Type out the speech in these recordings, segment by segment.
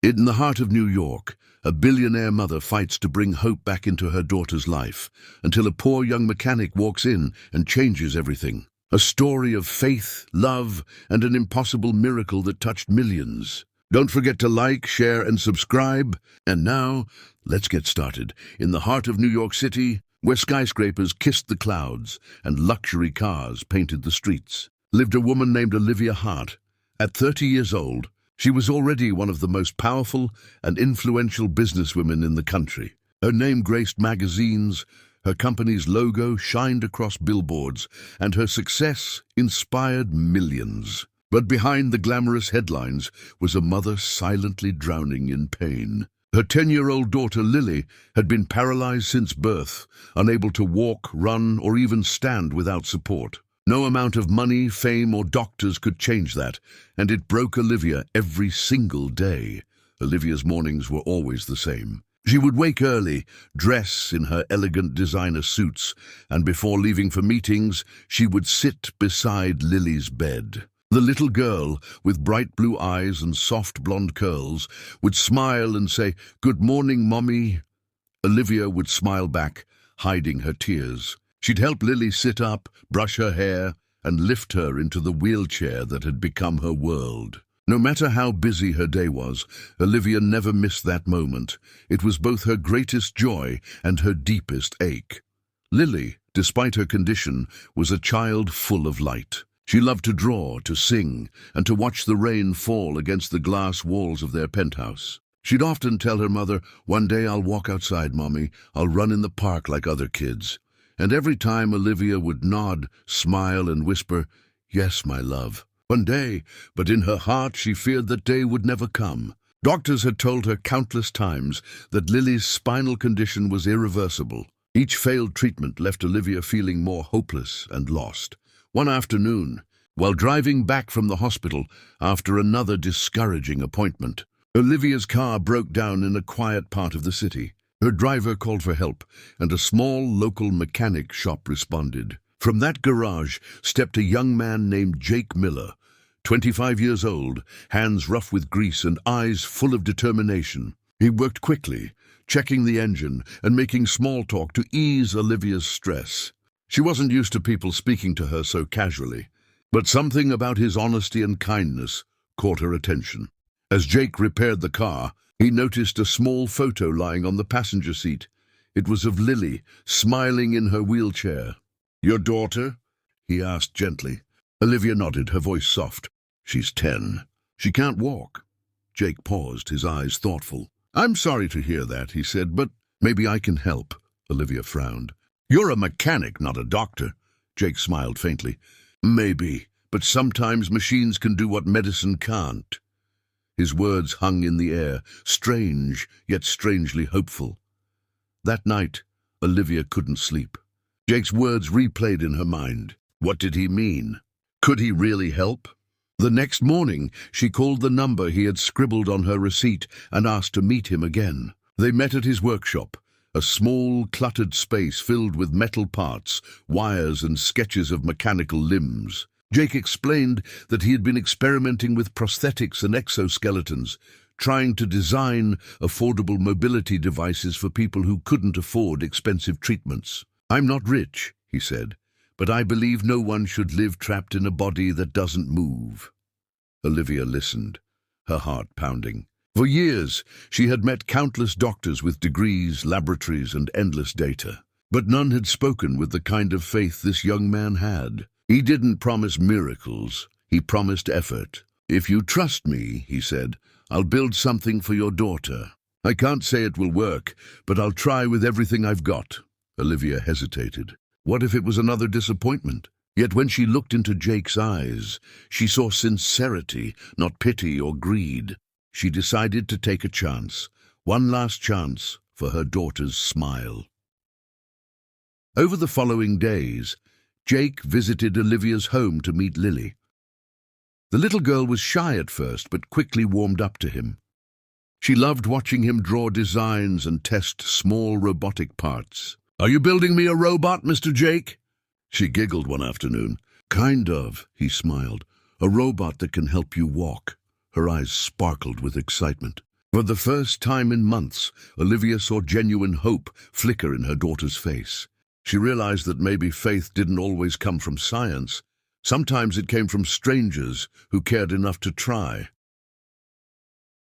In the heart of New York, a billionaire mother fights to bring hope back into her daughter's life, until a poor young mechanic walks in and changes everything. A story of faith, love, and an impossible miracle that touched millions. Don't forget to like, share, and subscribe. And now, let's get started. In the heart of New York City, where skyscrapers kissed the clouds and luxury cars painted the streets, lived a woman named Olivia Hart. At 30 years old, she was already one of the most powerful and influential businesswomen in the country. Her name graced magazines, her company's logo shined across billboards, and her success inspired millions. But behind the glamorous headlines was a mother silently drowning in pain. Her 10-year-old daughter Lily had been paralyzed since birth, unable to walk, run, or even stand without support. No amount of money, fame, or doctors could change that, and it broke Olivia every single day. Olivia's mornings were always the same. She would wake early, dress in her elegant designer suits, and before leaving for meetings, she would sit beside Lily's bed. The little girl, with bright blue eyes and soft blonde curls, would smile and say, "Good morning, Mommy." Olivia would smile back, hiding her tears. She'd help Lily sit up, brush her hair, and lift her into the wheelchair that had become her world. No matter how busy her day was, Olivia never missed that moment. It was both her greatest joy and her deepest ache. Lily, despite her condition, was a child full of light. She loved to draw, to sing, and to watch the rain fall against the glass walls of their penthouse. She'd often tell her mother, "One day I'll walk outside, Mommy. I'll run in the park like other kids." And every time Olivia would nod, smile, and whisper, "Yes, my love." One day, but in her heart she feared that day would never come. Doctors had told her countless times that Lily's spinal condition was irreversible. Each failed treatment left Olivia feeling more hopeless and lost. One afternoon, while driving back from the hospital after another discouraging appointment, Olivia's car broke down in a quiet part of the city. Her driver called for help, and a small local mechanic shop responded. From that garage stepped a young man named Jake Miller, 25 years old, hands rough with grease and eyes full of determination. He worked quickly, checking the engine and making small talk to ease Olivia's stress. She wasn't used to people speaking to her so casually, but something about his honesty and kindness caught her attention. As Jake repaired the car, he noticed a small photo lying on the passenger seat. It was of Lily, smiling in her wheelchair. "Your daughter?" he asked gently. Olivia nodded, her voice soft. "She's 10. She can't walk." Jake paused, his eyes thoughtful. "I'm sorry to hear that," he said, "but maybe I can help." Olivia frowned. "You're a mechanic, not a doctor." Jake smiled faintly. "Maybe, but sometimes machines can do what medicine can't." His words hung in the air, strange, yet strangely hopeful. That night, Olivia couldn't sleep. Jake's words replayed in her mind. What did he mean? Could he really help? The next morning, she called the number he had scribbled on her receipt and asked to meet him again. They met at his workshop, a small, cluttered space filled with metal parts, wires, and sketches of mechanical limbs. Jake explained that he had been experimenting with prosthetics and exoskeletons, trying to design affordable mobility devices for people who couldn't afford expensive treatments. "I'm not rich," he said, "but I believe no one should live trapped in a body that doesn't move." Olivia listened, her heart pounding. For years, she had met countless doctors with degrees, laboratories, and endless data. But none had spoken with the kind of faith this young man had. He didn't promise miracles, he promised effort. "If you trust me," he said, "I'll build something for your daughter. I can't say it will work, but I'll try with everything I've got." Olivia hesitated. What if it was another disappointment? Yet when she looked into Jake's eyes, she saw sincerity, not pity or greed. She decided to take a chance, one last chance for her daughter's smile. Over the following days, Jake visited Olivia's home to meet Lily. The little girl was shy at first, but quickly warmed up to him. She loved watching him draw designs and test small robotic parts. "Are you building me a robot, Mr. Jake?" She giggled one afternoon. "Kind of," he smiled. "A robot that can help you walk." Her eyes sparkled with excitement. For the first time in months, Olivia saw genuine hope flicker in her daughter's face. She realized that maybe faith didn't always come from science. Sometimes it came from strangers who cared enough to try.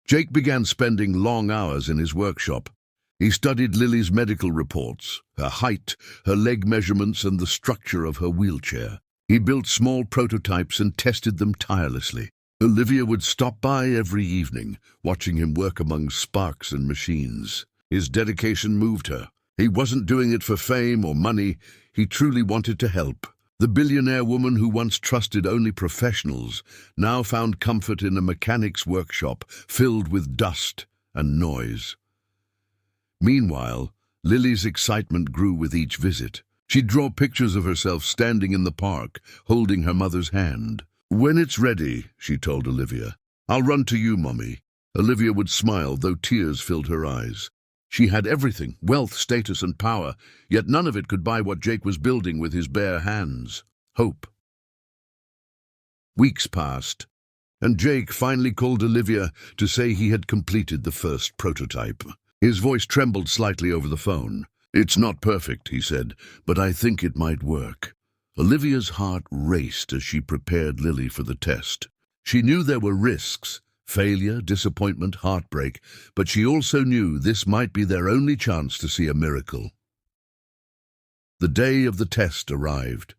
Jake began spending long hours in his workshop. He studied Lily's medical reports, her height, her leg measurements, and the structure of her wheelchair. He built small prototypes and tested them tirelessly. Olivia would stop by every evening, watching him work among sparks and machines. His dedication moved her. He wasn't doing it for fame or money. He truly wanted to help. The billionaire woman who once trusted only professionals now found comfort in a mechanic's workshop filled with dust and noise. Meanwhile, Lily's excitement grew with each visit. She'd draw pictures of herself standing in the park, holding her mother's hand. "When it's ready," she told Olivia, "I'll run to you, Mommy." Olivia would smile, though tears filled her eyes. She had everything, wealth, status, and power, yet none of it could buy what Jake was building with his bare hands: hope. Weeks passed, and Jake finally called Olivia to say he had completed the first prototype. His voice trembled slightly over the phone. "It's not perfect," he said, "but I think it might work." Olivia's heart raced as she prepared Lily for the test. She knew there were risks: failure, disappointment, heartbreak, but she also knew this might be their only chance to see a miracle. The day of the test arrived.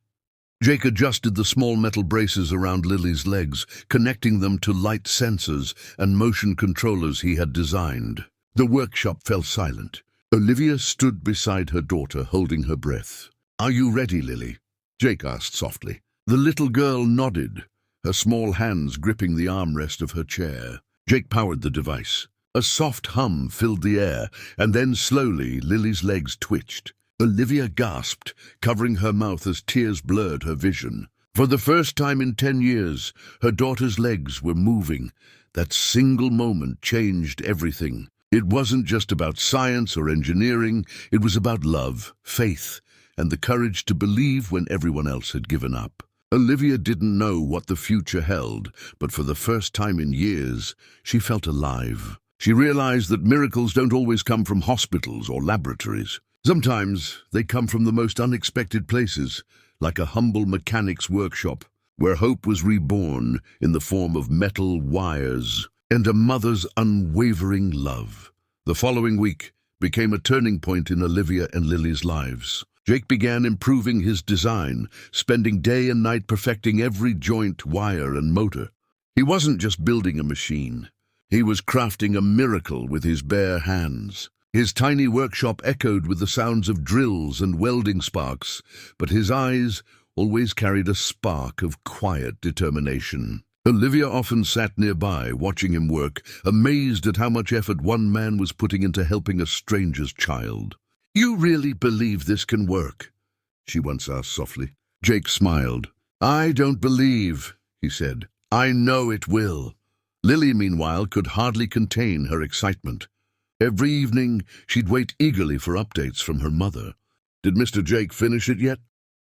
Jake adjusted the small metal braces around Lily's legs, connecting them to light sensors and motion controllers he had designed. The workshop fell silent. Olivia stood beside her daughter, holding her breath. "Are you ready, Lily?" Jake asked softly. The little girl nodded, her small hands gripping the armrest of her chair. Jake powered the device. A soft hum filled the air, and then slowly Lily's legs twitched. Olivia gasped, covering her mouth as tears blurred her vision. For the first time in 10 years, her daughter's legs were moving. That single moment changed everything. It wasn't just about science or engineering, it was about love, faith, and the courage to believe when everyone else had given up. Olivia didn't know what the future held, but for the first time in years, she felt alive. She realized that miracles don't always come from hospitals or laboratories. Sometimes they come from the most unexpected places, like a humble mechanic's workshop, where hope was reborn in the form of metal wires and a mother's unwavering love. The following week became a turning point in Olivia and Lily's lives. Jake began improving his design, spending day and night perfecting every joint, wire, and motor. He wasn't just building a machine. He was crafting a miracle with his bare hands. His tiny workshop echoed with the sounds of drills and welding sparks, but his eyes always carried a spark of quiet determination. Olivia often sat nearby, watching him work, amazed at how much effort one man was putting into helping a stranger's child. "You really believe this can work?" she once asked softly. Jake smiled. "I don't believe," he said. "I know it will." Lily, meanwhile, could hardly contain her excitement. Every evening, she'd wait eagerly for updates from her mother. "Did Mr. Jake finish it yet?"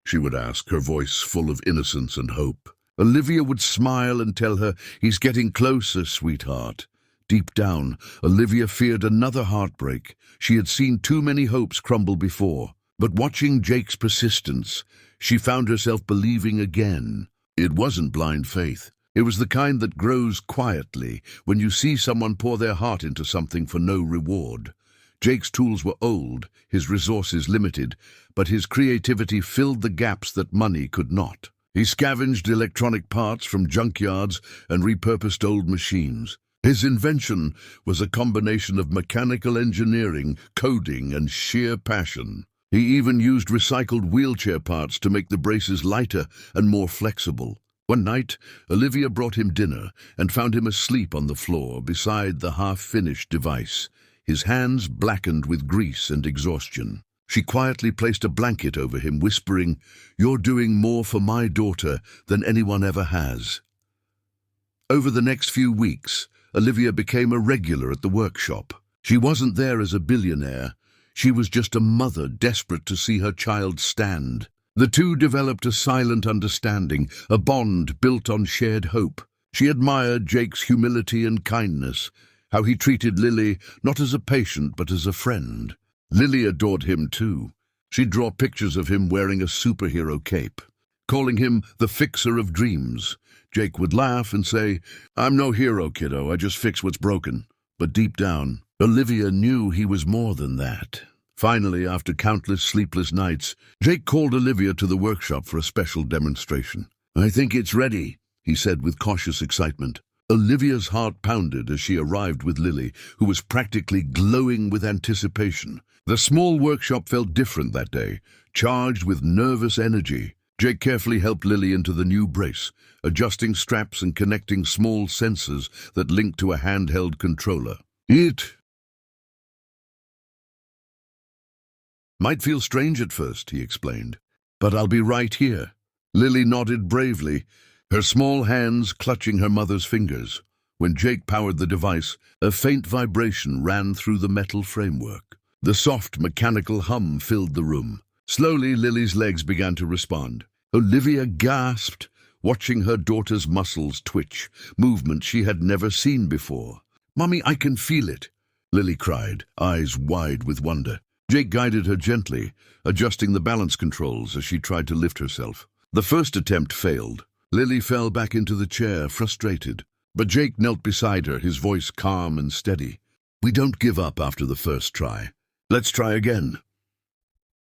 she would ask, her voice full of innocence and hope. Olivia would smile and tell her, "He's getting closer, sweetheart." Deep down, Olivia feared another heartbreak. She had seen too many hopes crumble before. But watching Jake's persistence, she found herself believing again. It wasn't blind faith. It was the kind that grows quietly when you see someone pour their heart into something for no reward. Jake's tools were old, his resources limited, but his creativity filled the gaps that money could not. He scavenged electronic parts from junkyards and repurposed old machines. His invention was a combination of mechanical engineering, coding, and sheer passion. He even used recycled wheelchair parts to make the braces lighter and more flexible. One night, Olivia brought him dinner and found him asleep on the floor beside the half-finished device, his hands blackened with grease and exhaustion. She quietly placed a blanket over him, whispering, "You're doing more for my daughter than anyone ever has." Over the next few weeks, Olivia became a regular at the workshop. She wasn't there as a billionaire. She was just a mother desperate to see her child stand. The two developed a silent understanding, a bond built on shared hope. She admired Jake's humility and kindness, how he treated Lily not as a patient but as a friend. Lily adored him too. She'd draw pictures of him wearing a superhero cape, calling him the fixer of dreams. Jake would laugh and say, "I'm no hero, kiddo, I just fix what's broken." But deep down, Olivia knew he was more than that. Finally, after countless sleepless nights, Jake called Olivia to the workshop for a special demonstration. "I think it's ready," he said with cautious excitement. Olivia's heart pounded as she arrived with Lily, who was practically glowing with anticipation. The small workshop felt different that day, charged with nervous energy. Jake carefully helped Lily into the new brace, adjusting straps and connecting small sensors that linked to a handheld controller. "It might feel strange at first," he explained, "but I'll be right here." Lily nodded bravely, her small hands clutching her mother's fingers. When Jake powered the device, a faint vibration ran through the metal framework. The soft mechanical hum filled the room. Slowly, Lily's legs began to respond. Olivia gasped, watching her daughter's muscles twitch, movement she had never seen before. "Mommy, I can feel it," Lily cried, eyes wide with wonder. Jake guided her gently, adjusting the balance controls as she tried to lift herself. The first attempt failed. Lily fell back into the chair, frustrated. But Jake knelt beside her, his voice calm and steady. "We don't give up after the first try. Let's try again."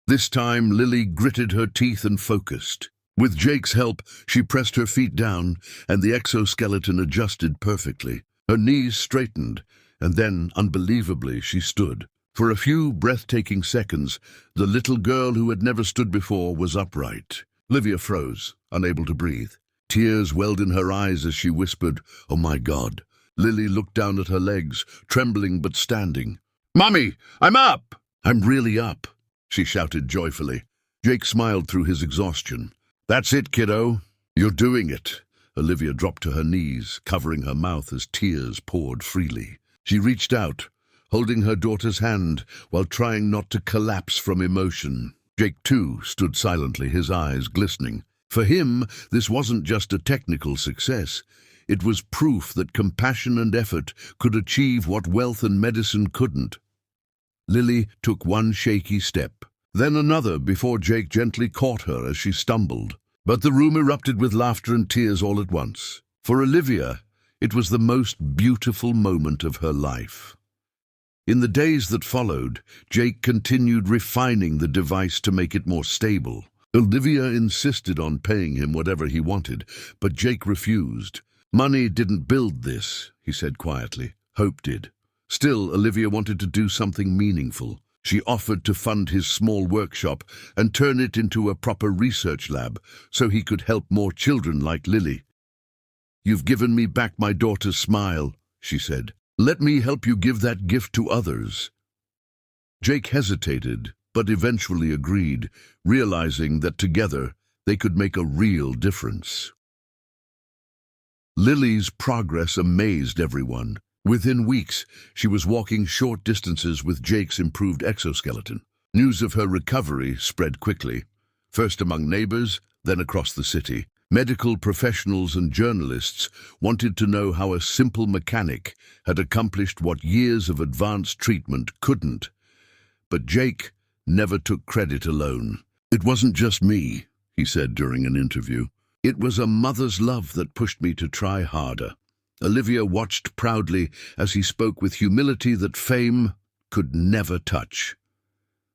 This time, Lily gritted her teeth and focused. With Jake's help, she pressed her feet down, and the exoskeleton adjusted perfectly. Her knees straightened, and then, unbelievably, she stood. For a few breathtaking seconds, the little girl who had never stood before was upright. Olivia froze, unable to breathe. Tears welled in her eyes as she whispered, "Oh my God." Lily looked down at her legs, trembling but standing. "Mommy, I'm up!" "I'm really up," she shouted joyfully. Jake smiled through his exhaustion. "That's it, kiddo. You're doing it." Olivia dropped to her knees, covering her mouth as tears poured freely. She reached out, holding her daughter's hand while trying not to collapse from emotion. Jake, too, stood silently, his eyes glistening. For him, this wasn't just a technical success. It was proof that compassion and effort could achieve what wealth and medicine couldn't. Lily took one shaky step, then another before Jake gently caught her as she stumbled. But the room erupted with laughter and tears all at once. For Olivia, it was the most beautiful moment of her life. In the days that followed, Jake continued refining the device to make it more stable. Olivia insisted on paying him whatever he wanted, but Jake refused. "Money didn't build this," he said quietly. "Hope did." Still, Olivia wanted to do something meaningful. She offered to fund his small workshop and turn it into a proper research lab so he could help more children like Lily. "You've given me back my daughter's smile," she said. "Let me help you give that gift to others." Jake hesitated, but eventually agreed, realizing that together they could make a real difference. Lily's progress amazed everyone. Within weeks, she was walking short distances with Jake's improved exoskeleton. News of her recovery spread quickly, first among neighbors, then across the city. Medical professionals and journalists wanted to know how a simple mechanic had accomplished what years of advanced treatment couldn't. But Jake never took credit alone. "It wasn't just me," he said during an interview. "It was a mother's love that pushed me to try harder." Olivia watched proudly as he spoke with humility that fame could never touch.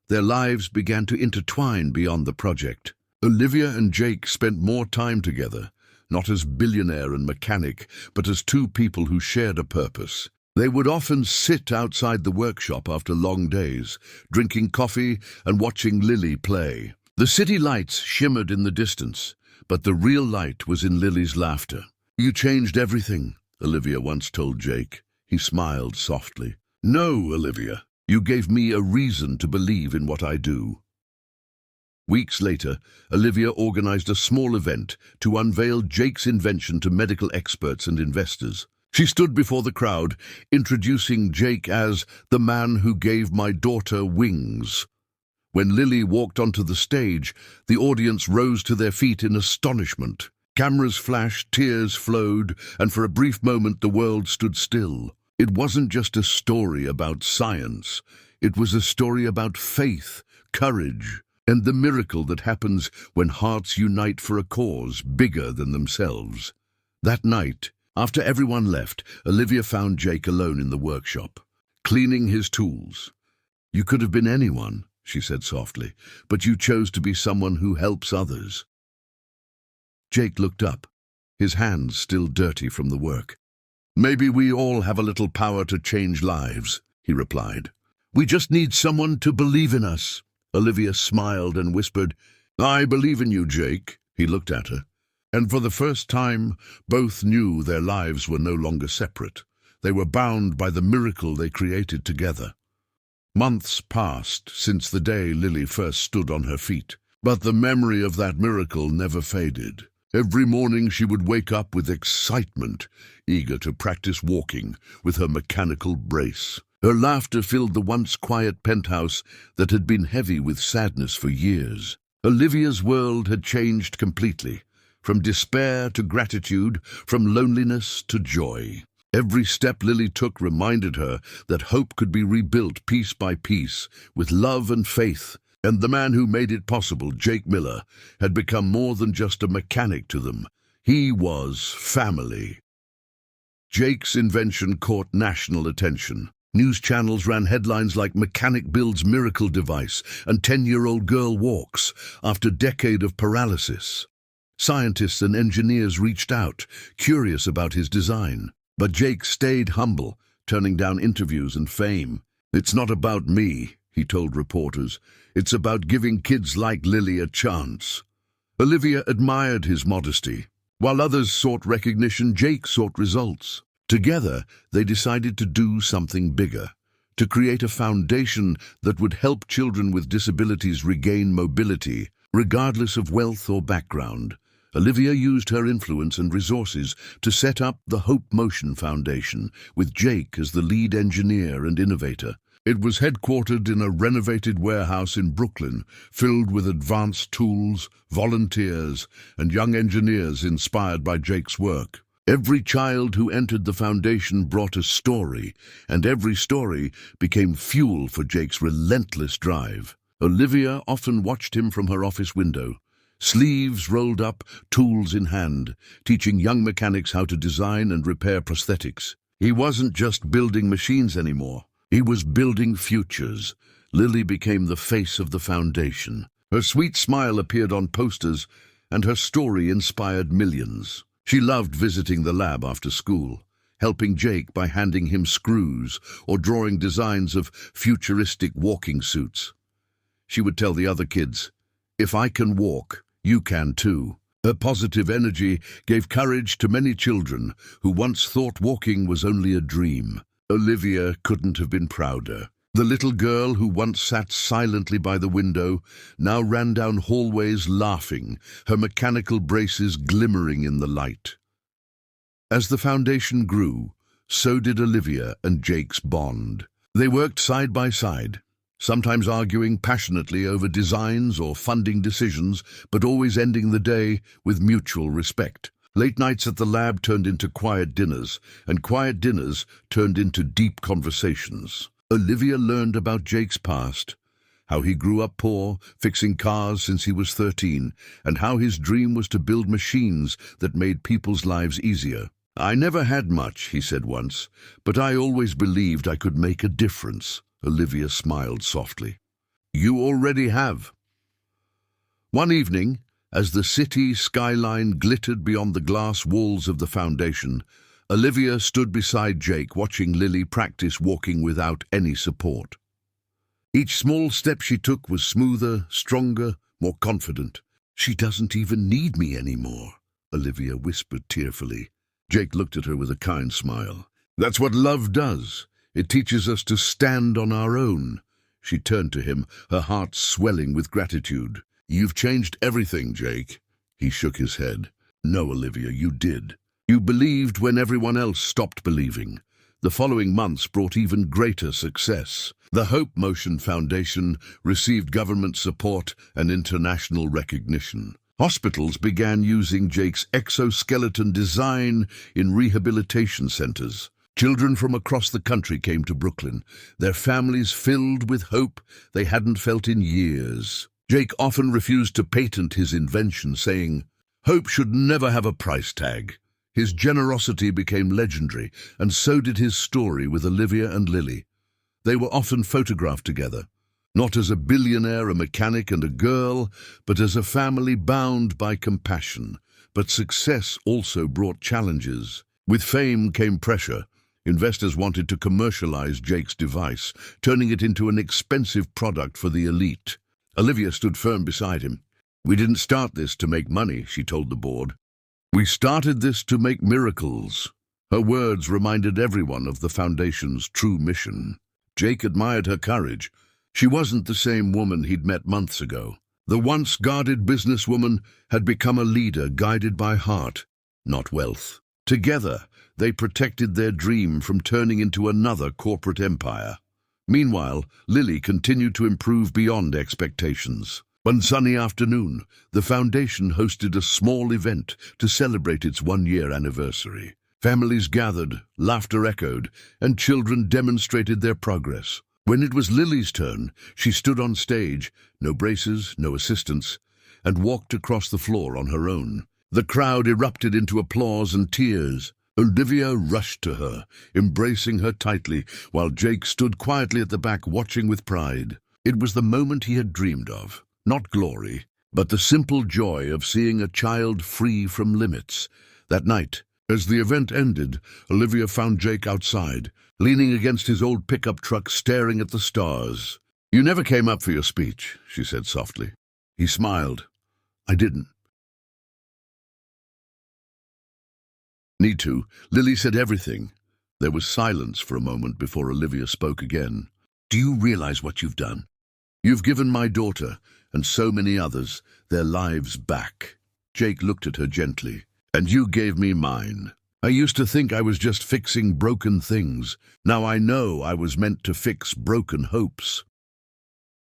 Their lives began to intertwine beyond the project. Olivia and Jake spent more time together, not as billionaire and mechanic, but as two people who shared a purpose. They would often sit outside the workshop after long days, drinking coffee and watching Lily play. The city lights shimmered in the distance, but the real light was in Lily's laughter. "You changed everything," Olivia once told Jake. He smiled softly. "No, Olivia, you gave me a reason to believe in what I do." Weeks later, Olivia organized a small event to unveil Jake's invention to medical experts and investors. She stood before the crowd, introducing Jake as the man who gave my daughter wings. When Lily walked onto the stage, the audience rose to their feet in astonishment. Cameras flashed, tears flowed, and for a brief moment the world stood still. It wasn't just a story about science. It was a story about faith, courage, and the miracle that happens when hearts unite for a cause bigger than themselves. That night, after everyone left, Olivia found Jake alone in the workshop, cleaning his tools. "You could have been anyone," she said softly, "but you chose to be someone who helps others." Jake looked up, his hands still dirty from the work. "Maybe we all have a little power to change lives," he replied. "We just need someone to believe in us." Olivia smiled and whispered, "I believe in you, Jake." He looked at her, and for the first time, both knew their lives were no longer separate. They were bound by the miracle they created together. Months passed since the day Lily first stood on her feet, but the memory of that miracle never faded. Every morning she would wake up with excitement, eager to practice walking with her mechanical brace. Her laughter filled the once quiet penthouse that had been heavy with sadness for years. Olivia's world had changed completely, from despair to gratitude, from loneliness to joy. Every step Lily took reminded her that hope could be rebuilt piece by piece with love and faith, and the man who made it possible, Jake Miller, had become more than just a mechanic to them. He was family. Jake's invention caught national attention. News channels ran headlines like "Mechanic Builds Miracle Device" and "10-year-old Girl Walks After Decade of Paralysis." Scientists and engineers reached out, curious about his design. But Jake stayed humble, turning down interviews and fame. "It's not about me," he told reporters. "It's about giving kids like Lily a chance." Olivia admired his modesty. While others sought recognition, Jake sought results. Together, they decided to do something bigger, to create a foundation that would help children with disabilities regain mobility, regardless of wealth or background. Olivia used her influence and resources to set up the Hope Motion Foundation, with Jake as the lead engineer and innovator. It was headquartered in a renovated warehouse in Brooklyn, filled with advanced tools, volunteers, and young engineers inspired by Jake's work. Every child who entered the foundation brought a story, and every story became fuel for Jake's relentless drive. Olivia often watched him from her office window, sleeves rolled up, tools in hand, teaching young mechanics how to design and repair prosthetics. He wasn't just building machines anymore. He was building futures. Lily became the face of the foundation. Her sweet smile appeared on posters, and her story inspired millions. She loved visiting the lab after school, helping Jake by handing him screws or drawing designs of futuristic walking suits. She would tell the other kids, "If I can walk, you can too." Her positive energy gave courage to many children who once thought walking was only a dream. Olivia couldn't have been prouder. The little girl who once sat silently by the window now ran down hallways laughing, her mechanical braces glimmering in the light. As the foundation grew, so did Olivia and Jake's bond. They worked side by side, sometimes arguing passionately over designs or funding decisions, but always ending the day with mutual respect. Late nights at the lab turned into quiet dinners, and quiet dinners turned into deep conversations. Olivia learned about Jake's past, how he grew up poor, fixing cars since he was 13, and how his dream was to build machines that made people's lives easier. "I never had much," he said once, "but I always believed I could make a difference." Olivia smiled softly. "You already have." One evening, as the city skyline glittered beyond the glass walls of the foundation, Olivia stood beside Jake, watching Lily practice walking without any support. Each small step she took was smoother, stronger, more confident. "She doesn't even need me anymore," Olivia whispered tearfully. Jake looked at her with a kind smile. "That's what love does. It teaches us to stand on our own." She turned to him, her heart swelling with gratitude. "You've changed everything, Jake." He shook his head. "No, Olivia, you did. You believed when everyone else stopped believing." The following months brought even greater success. The Hope Motion Foundation received government support and international recognition. Hospitals began using Jake's exoskeleton design in rehabilitation centers. Children from across the country came to Brooklyn, their families filled with hope they hadn't felt in years. Jake often refused to patent his invention, saying, "Hope should never have a price tag." His generosity became legendary, and so did his story with Olivia and Lily. They were often photographed together, not as a billionaire, a mechanic, and a girl, but as a family bound by compassion. But success also brought challenges. With fame came pressure. Investors wanted to commercialize Jake's device, turning it into an expensive product for the elite. Olivia stood firm beside him. "We didn't start this to make money," she told the board. "We started this to make miracles." Her words reminded everyone of the Foundation's true mission. Jake admired her courage. She wasn't the same woman he'd met months ago. The once guarded businesswoman had become a leader guided by heart, not wealth. Together, they protected their dream from turning into another corporate empire. Meanwhile, Lily continued to improve beyond expectations. One sunny afternoon, the Foundation hosted a small event to celebrate its one-year anniversary. Families gathered, laughter echoed, and children demonstrated their progress. When it was Lily's turn, she stood on stage, no braces, no assistants, and walked across the floor on her own. The crowd erupted into applause and tears. Olivia rushed to her, embracing her tightly, while Jake stood quietly at the back watching with pride. It was the moment he had dreamed of, not glory, but the simple joy of seeing a child free from limits. That night, as the event ended, Olivia found Jake outside, leaning against his old pickup truck, staring at the stars. "You never came up for your speech," she said softly. He smiled. "I didn't." "Need to." Lily said everything. There was silence for a moment before Olivia spoke again. "Do you realize what you've done? You've given my daughter, and so many others, their lives back." Jake looked at her gently. "And you gave me mine. I used to think I was just fixing broken things. Now I know I was meant to fix broken hopes."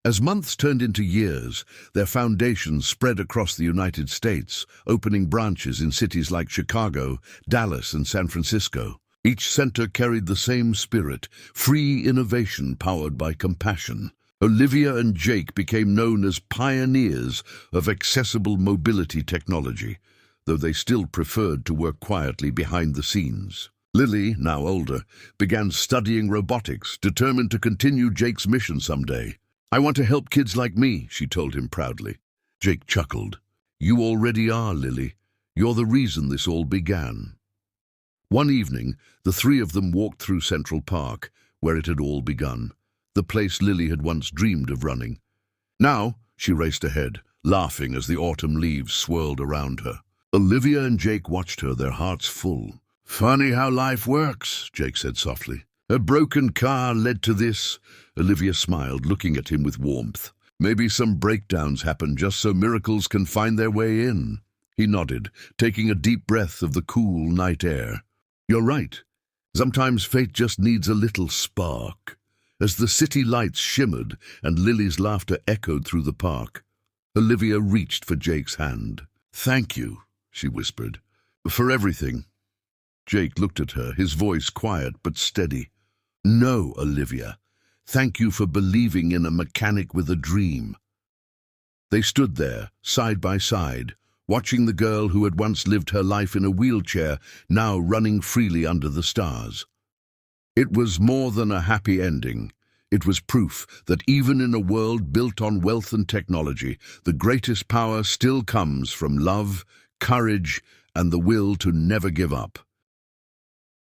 As months turned into years, their foundation spread across the United States, opening branches in cities like Chicago, Dallas, and San Francisco. Each center carried the same spirit, free innovation powered by compassion. Olivia and Jake became known as pioneers of accessible mobility technology, though they still preferred to work quietly behind the scenes. Lily, now older, began studying robotics, determined to continue Jake's mission someday. "I want to help kids like me," she told him proudly. Jake chuckled. "You already are, Lily. You're the reason this all began." One evening, the three of them walked through Central Park, where it had all begun, the place Lily had once dreamed of running. Now, she raced ahead, laughing as the autumn leaves swirled around her. Olivia and Jake watched her, their hearts full. "Funny how life works," Jake said softly. "A broken car led to this." Olivia smiled, looking at him with warmth. "Maybe some breakdowns happen just so miracles can find their way in." He nodded, taking a deep breath of the cool night air. "You're right. Sometimes fate just needs a little spark." As the city lights shimmered and Lily's laughter echoed through the park, Olivia reached for Jake's hand. "Thank you," she whispered, "for everything." Jake looked at her, his voice quiet but steady. "No, Olivia. Thank you for believing in a mechanic with a dream." They stood there, side by side, watching the girl who had once lived her life in a wheelchair, now running freely under the stars. It was more than a happy ending. It was proof that even in a world built on wealth and technology, the greatest power still comes from love, courage, and the will to never give up.